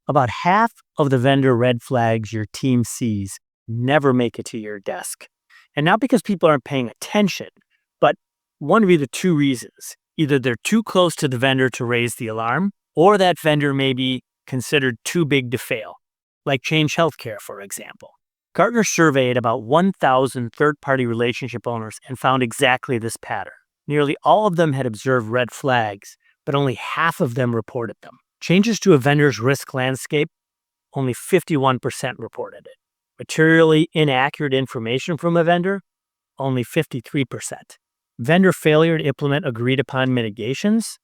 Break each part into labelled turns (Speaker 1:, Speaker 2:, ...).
Speaker 1: About half of the vendor red flags your team sees never make it to your desk. And not because people aren't paying attention, but one of either two reasons. Either they're too close to the vendor to raise the alarm, or that vendor may be considered too big to fail, like Change Healthcare, for example. Gartner surveyed about 1,000 third-party relationship owners and found exactly this pattern. Nearly all of them had observed red flags, but only half of them reported them. Changes to a vendor's risk landscape, only 51% reported it. Materially inaccurate information from a vendor, only 53%. Vendor failure to implement agreed-upon mitigations,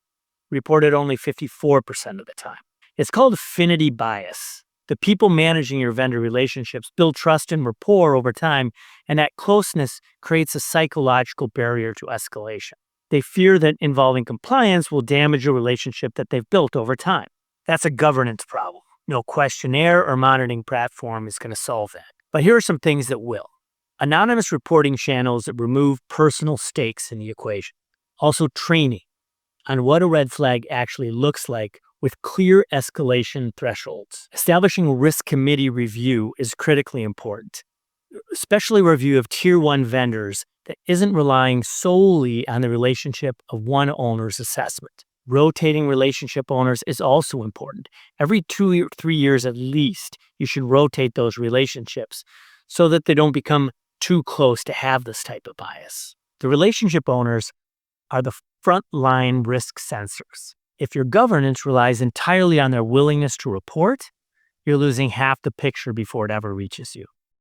Speaker 1: reported only 54% of the time. It's called affinity bias. The people managing your vendor relationships build trust and rapport over time, and that closeness creates a psychological barrier to escalation. They fear that involving compliance will damage a relationship that they've built over time. That's a governance problem. No questionnaire or monitoring platform is going to solve that. But here are some things that will. Anonymous reporting channels that remove personal stakes in the equation. Also training on what a red flag actually looks like with clear escalation thresholds. Establishing a risk committee review is critically important, especially review of tier 1 vendors that isn't relying solely on the relationship of one owner's assessment. Rotating relationship owners is also important. Every 2 or 3 years at least, you should rotate those relationships so that they don't become too close to have this type of bias. The relationship owners are the frontline risk sensors. If your governance relies entirely on their willingness to report, you're losing half the picture before it ever reaches you.